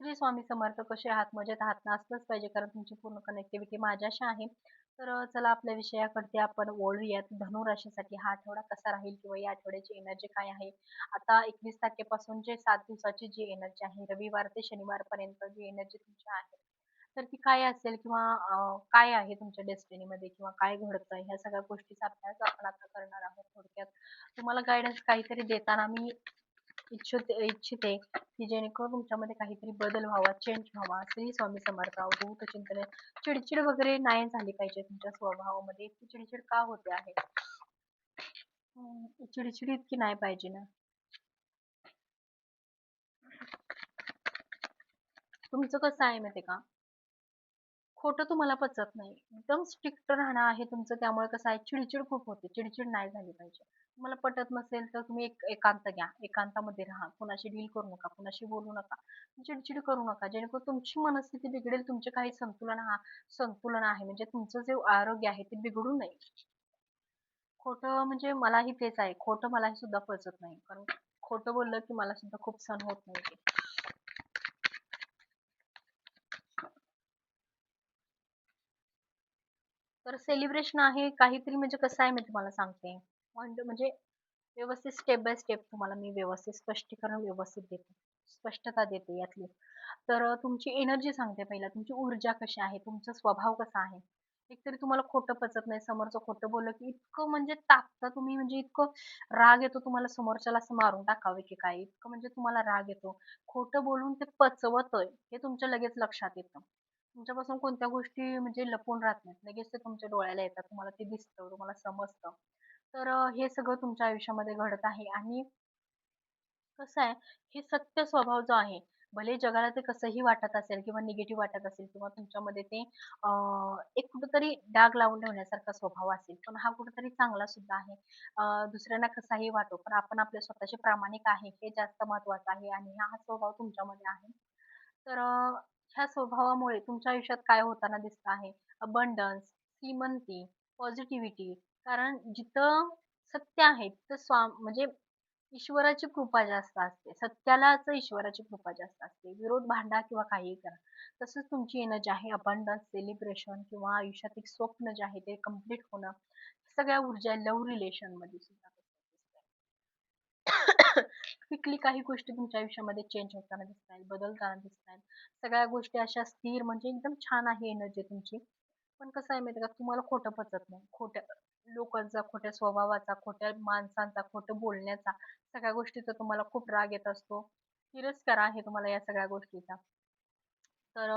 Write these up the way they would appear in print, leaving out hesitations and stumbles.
श्री स्वामी समर्थ. कसे आहात? मजेत आहात ना? असलंच पाहिजे कारण तुमची पूर्ण कनेक्टिव्हिटी माझ्याशी आहे. तर चला आपल्या विषयाकडे आपण वळूयात. धनु राशीसाठी हा आठवडा कसा राहील किंवा या आठवड्याची एनर्जी काय आहे? आता 21 तारखेपासून जे 7 दिवसाची जी एनर्जी आहे, रविवार ते शनिवारपर्यंत जी एनर्जी तुमची आहे, तर ती काय असेल किंवा काय आहे तुमच्या डेस्टिनीमध्ये किंवा काय घडतंय ह्या सगळ्या गोष्टीचा अभ्यास आपण आता करणार आहोत थोडक्यात. तुम्हाला गाईडन्स काहीतरी देताना मी इच्छिते की जेणेकरून तुमच्यामध्ये काहीतरी बदल व्हावा, चेंज व्हावा. श्री स्वामी समर्थ. अवधूत चिंतन. चिडचिड वगैरे नाही झाली पाहिजे तुमच्या स्वभावामध्ये. इतकी चिडचिड का होते आहे? चिडचिड इतकी नाही पाहिजे ना. तुमचं कसं आहे माहितीये का? खोटं तुम्हाला पचत नाही. एकदम स्ट्रिक्ट राहणं आहे तुमचं, त्यामुळे कसं आहे चिडचिड खूप होते. चिडचिड नाही झाली पाहिजे. तुम्हाला पटत नसेल तर तुम्ही एक एकांत घ्या. एकांतामध्ये राहा. कुणाशी डील करू नका. कुणाशी बोलू नका. चिडचिड करू नका. जेणेकरून तुमची मनस्थिती बिघडेल. तुमचे काही संतुलन आहे म्हणजे तुमचं जे आरोग्य आहे ते बिघडू नये. खोटं म्हणजे मलाही तेच आहे. खोटं मलाही सुद्धा पचत नाही. कारण खोटं बोललं की मला सुद्धा खूप सहन होत नाही ते. तर सेलिब्रेशन आहे काहीतरी म्हणजे कसं आहे मी तुम्हाला सांगते. म्हणजे व्यवस्थित स्टेप बाय स्टेप तुम्हाला मी व्यवस्थित स्पष्टीकरण व्यवस्थित देते. स्पष्टता देते यातली. तर तुमची एनर्जी सांगते पहिला. तुमची ऊर्जा कशी आहे? तुमचा स्वभाव कसा आहे? एकतरी तुम्हाला खोटं पचत नाही. समोरचं खोटं बोललं की इतकं म्हणजे तापता तुम्ही, म्हणजे इतकं राग येतो तुम्हाला समोरच्याला असं मारून टाकावे की काय? इतकं म्हणजे तुम्हाला राग येतो. खोटं बोलून ते पचवतंय हे तुमच्या लगेच लक्षात येतं. तुमच्यापासून कोणत्या गोष्टी म्हणजे लपून राहत नाहीत. लगेच ते तुमच्या डोळ्याला येतात. तुम्हाला ते दिसतं, तुम्हाला समजतं. तर हे सगळं तुमच्या आयुष्यामध्ये घडत आहे आणि कसं आहे, हे सत्य स्वभाव जो आहे, भले जगाला ते कसंही वाटत असेल किंवा निगेटिव्ह वाटत असेल किंवा तुमच्यामध्ये ते एक कुठेतरी डाग लावून ठेवण्यासारखा स्वभाव असेल, पण हा कुठेतरी चांगला सुद्धा आहे. दुसऱ्यांना कसाही वाटो, पण आपण आपल्या स्वतःचे प्रामाणिक आहे हे जास्त महत्त्वाचं आहे आणि हा स्वभाव तुमच्यामध्ये आहे. तर ह्या स्वभावामुळे तुमच्या आयुष्यात काय होताना दिसतं आहे, अबंडन्स, श्रीमंती, पॉझिटिव्हिटी. कारण जिथं सत्य आहे तिथं म्हणजे ईश्वराची कृपा जास्त असते. सत्यालाच ईश्वराची कृपा जास्त असते. विरोध भांडा किंवा काहीही करा. तसंच तुमची एनर्जी आहे अबंडन्स, सेलिब्रेशन किंवा आयुष्यात एक स्वप्न जे आहे ते कंप्लीट होणं. सगळ्या ऊर्जा लव्ह रिलेशनमध्ये सुद्धा क्विकली काही गोष्टी तुमच्या आयुष्यामध्ये चेंज होताना दिसतायत, बदलताना दिसतायत. सगळ्या गोष्टी अशा स्थिर म्हणजे एकदम छान आहे एनर्जी तुमची. पण कसं आहे माहिती आहे का, तुम्हाला खोटं पचत नाही. खोट्या लोकांचा, खोट्या स्वभावाचा, खोट्या माणसांचा, खोटं बोलण्याचा, सगळ्या गोष्टीचा तुम्हाला खूप राग येत असतो. तिरस्कार आहे तुम्हाला या सगळ्या गोष्टीचा. तर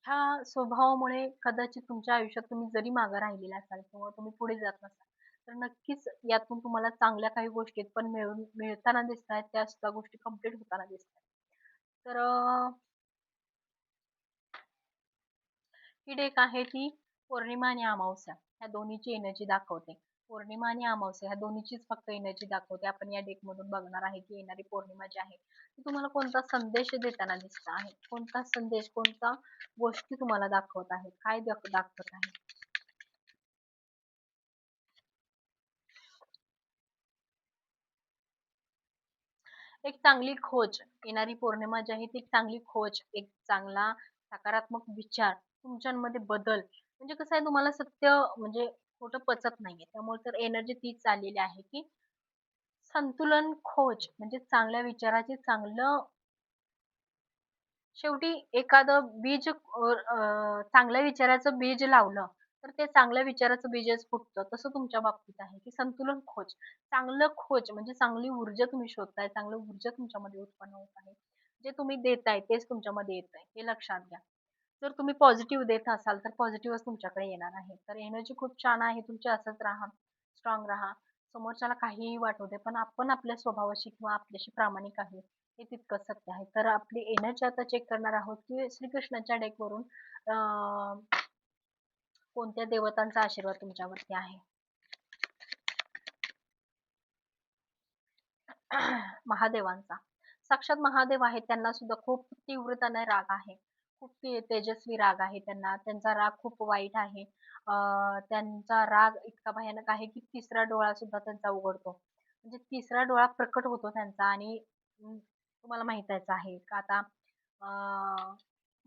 ह्या स्वभावामुळे कदाचित तुमच्या आयुष्यात तुम्ही जरी मागे राहिलेला असाल किंवा तुम्ही पुढे जात नसाल, तर नक्कीच यातून तुम्हाला चांगल्या काही गोष्टी पण मिळताना दिसतायत. त्या सुद्धा गोष्टी कंप्लीट होताना दिसतायत. तर ही डेक आहे ती पौर्णिमा आणि अमावस्या ह्या दोन्हीची एनर्जी दाखवते. पौर्णिमा आणि अमावस्या ह्या दोन्हीचीच फक्त एनर्जी दाखवते. आपण या डेक मधून बघणार आहे की येणारी पौर्णिमा जी आहे ती तुम्हाला कोणता संदेश देताना दिसत आहे, कोणता संदेश, कोणता गोष्टी तुम्हाला दाखवत आहे, काय दाखवत आहे. एक चांगली खोज, येणारी पौर्णिमा जी आहे ती एक चांगली खोज, एक चांगला सकारात्मक विचार, तुमच्यामध्ये बदल. म्हणजे कसं आहे, तुम्हाला सत्य म्हणजे खोटं पचत नाहीये. त्यामुळे तर एनर्जी तीच चाललेली आहे की संतुलन खोज म्हणजे चांगल्या विचाराचे चांगलं, शेवटी एखादं बीज चांगल्या विचाराचं बीज लावलं, तर ते चांगल्या विचाराचं बीजच फुटतं. तसं तुमच्या बाबतीत आहे, की संतुलन खोज. चांगलं खोज म्हणजे चांगली ऊर्जा तुम्ही शोधताय, चांगलं ऊर्जा तुमच्यामध्ये उत्पन्न होत आहे. जे तुम्ही देताय तेच तुमच्यामध्ये येतंय, हे लक्षात घ्या. जर तुम्ही पॉझिटिव्ह देत असाल, तर पॉझिटिव्हच तुमच्याकडे येणार आहे. तर एनर्जी खूप छान आहे तुमची, असंच राहा, स्ट्रॉंग राहा. समोरच्याला काहीही वाटू दे, पण आपण आपल्या स्वभावाशी किंवा आपल्याशी प्रामाणिक आहे. हे तितकंच सत्य आहे. तर आपली एनर्जी आता चेक करणार आहोत, की श्रीकृष्णाच्या डेकवरून कोणत्या देवतांचा आशीर्वाद तुमच्यावरती आहे. महादेवांचा. साक्षात महादेव आहेत. त्यांना सुद्धा खूप तीव्रतेने राग आहे. खूप तेजस्वी राग आहे त्यांना. त्यांचा राग खूप वाईट आहे. त्यांचा राग इतका भयानक आहे, की तिसरा डोळा सुद्धा त्यांचा उघडतो. म्हणजे तिसरा डोळा प्रकट होतो त्यांचा आणि तुम्हाला माहीतच आहे का आता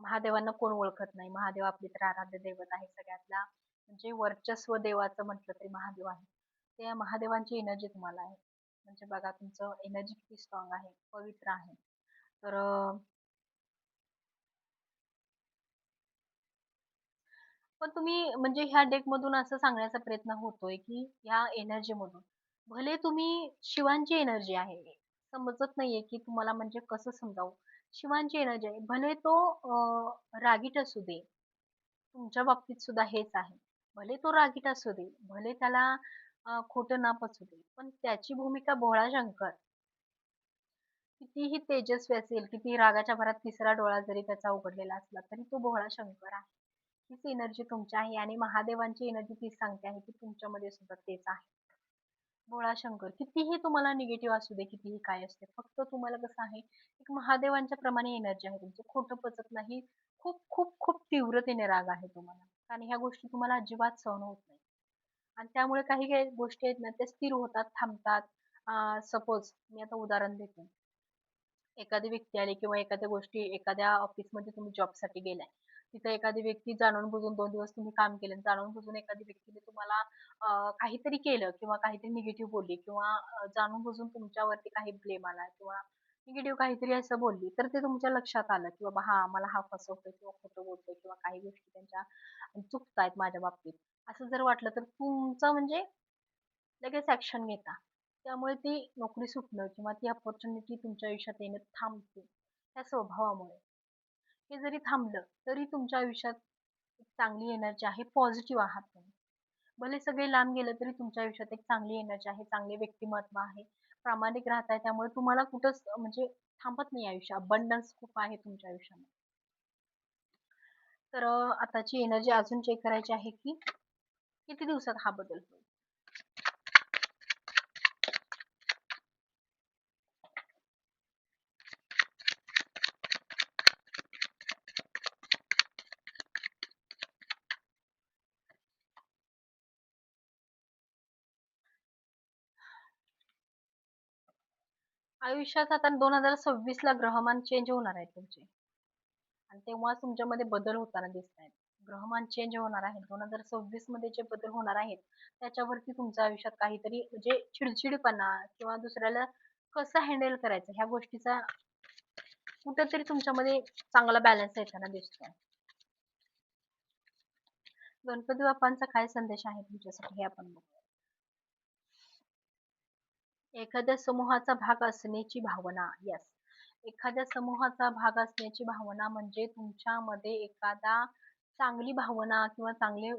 महादेवांना कोण ओळखत नाही. महादेव आपले तर आराध्य दैवत आहे सगळ्यातला. म्हणजे वर्चस्व देवाचं म्हटलं तरी महादेव आहे. त्या महादेवांची एनर्जी तुम्हाला आहे. म्हणजे बघा तुमचं एनर्जी किती स्ट्रॉंग आहे, पवित्र आहे. तर पण तुम्ही म्हणजे ह्या डेकमधून असं सांगण्याचा प्रयत्न होतोय, की ह्या एनर्जीमधून भले तुम्ही शिवांची एनर्जी आहे. समजत नाहीये, की तुम्हाला म्हणजे कसं समजावं? शिवांची एनर्जी आहे. भले तो रागीट असू दे. तुमच्या बाबतीत सुद्धा हेच आहे. भले तो रागीट असू दे, भले त्याला खोटं नाप असू दे, पण त्याची भूमिका भोळा शंकर कितीही तेजस्वी असेल, किती रागाच्या भरात तिसरा डोळा जरी त्याचा उघडलेला असला, तरी तो भोळा शंकर आहे. हीच एनर्जी तुमची आहे आणि महादेवांची एनर्जी तीच सांगते आहे, की तुमच्यामध्ये सुद्धा तेच आहे. भोळा शंकर कितीही तुम्हाला निगेटिव्ह असू दे, कितीही काय असते, फक्त तुम्हाला कसं आहे, एक महादेवांच्या प्रमाणे एनर्जी आहे तुमची. खोटं पचत नाही. खूप खूप खूप तीव्रतेने राग आहे तुम्हाला. आणि ह्या गोष्टी तुम्हाला अजिबात सहन होत नाही. आणि त्यामुळे काही काही गोष्टी आहेत ना, त्या स्थिर होतात, थांबतात. सपोज मी आता उदाहरण देते. एखादी व्यक्ती आली किंवा एखाद्या गोष्टी एखाद्या ऑफिसमध्ये तुम्ही जॉबसाठी गेलाय. तिथं एखादी व्यक्ती जाणून-बुजून 2 दिवस तुम्ही काम केलं आणि जाणून-बुजून एखादी व्यक्तीने तुम्हाला काहीतरी केलं किंवा काहीतरी निगेटिव्ह बोलली किंवा जाणून-बुजून तुमच्यावरती काही ब्लेम आला किंवा निगेटिव्ह काहीतरी असं बोलली, तर ते तुमच्या लक्षात आलं, की बाबा हां, मला हा फसवतोय किंवा खोटं बोलतोय किंवा काही गोष्टी त्यांच्या चुकतायत माझ्या बाबतीत. असं जर वाटलं तर तुमचं म्हणजे लगेच ॲक्शन घेता. त्यामुळे ती नोकरी सुटणं किंवा ती अपॉर्च्युनिटी तुमच्या आयुष्यात येणं थांबते. त्या स्वभावामुळे. हे जरी थांबलं, तरी तुमच्या आयुष्यात एक चांगली एनर्जी आहे, पॉझिटिव्ह आहात तुम्ही. भले सगळे लांब गेलं तरी तुमच्या आयुष्यात एक चांगली एनर्जी आहे, चांगले व्यक्तिमत्व आहे, प्रामाणिक राहताय त्यामुळे तुम्हाला कुठंच म्हणजे थांबत नाही आयुष्य. अबंडन्स खूप आहे तुमच्या आयुष्यामध्ये. तर आताची एनर्जी अजून चेक करायची आहे, की किती दिवसात हा बदल होईल? आयुष्यात आता 2026 ला ग्रहमान चेंज होणार आहे तुमचे आणि तेव्हा तुमच्यामध्ये बदल होताना दिसतायत. ग्रहमान चेंज होणार आहे. 2026 मध्ये जे बदल होणार आहेत, त्याच्यावरती तुमच्या आयुष्यात काहीतरी म्हणजे चिडचिडपणा किंवा दुसऱ्याला कसं हँडल करायचं ह्या गोष्टीचा कुठेतरी तुमच्यामध्ये चांगला बॅलन्स येताना दिसतोय. गणपती बाप्पांचा काय संदेश आहे तुमच्यासाठी हे आपण बघू. एखाद्या समूहाचा भाग असण्याची भावना. येस. एखाद्या समूहाचा भाग असण्याची भावना म्हणजे तुमच्यामध्ये एखादा चांगली भावना किंवा चांगले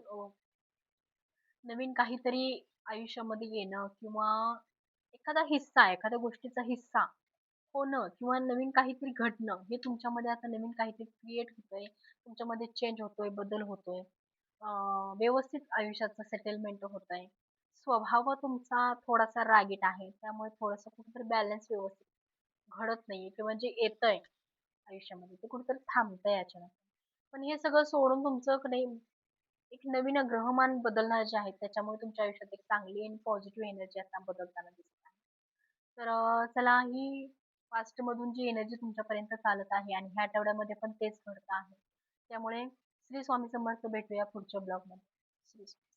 नवीन काहीतरी आयुष्यामध्ये येणं किंवा एखादा हिस्सा, एखाद्या गोष्टीचा हिस्सा होणं किंवा नवीन काहीतरी घडणं, हे तुमच्यामध्ये आता नवीन काहीतरी क्रिएट होतंय. तुमच्यामध्ये चेंज होतोय, बदल होतोय. व्यवस्थित आयुष्याचं सेटलमेंट होतंय. स्वभाव तुमचा थोडासा रागीट आहे. त्यामुळे थोडंसं कुठेतरी बॅलन्स व्यवस्थित घडत नाहीये किंवा जे येतंय आयुष्यामध्ये ते कुठेतरी थांबतंय अचानक. पण हे सगळं सोडून तुमचं की नाही एक नवीन ग्रहमान बदलणार जे आहेत त्याच्यामुळे तुमच्या आयुष्यात एक चांगली आणि पॉझिटिव्ह एनर्जी आता बदलताना दिसत आहे. तर चला ही पास्ट मधून जी एनर्जी तुमच्यापर्यंत चालत आहे आणि ह्या आठवड्यामध्ये पण तेच घडतं आहे. त्यामुळे श्री स्वामी समर्थ भेटूया पुढच्या ब्लॉगमध्ये. श्री स्वामी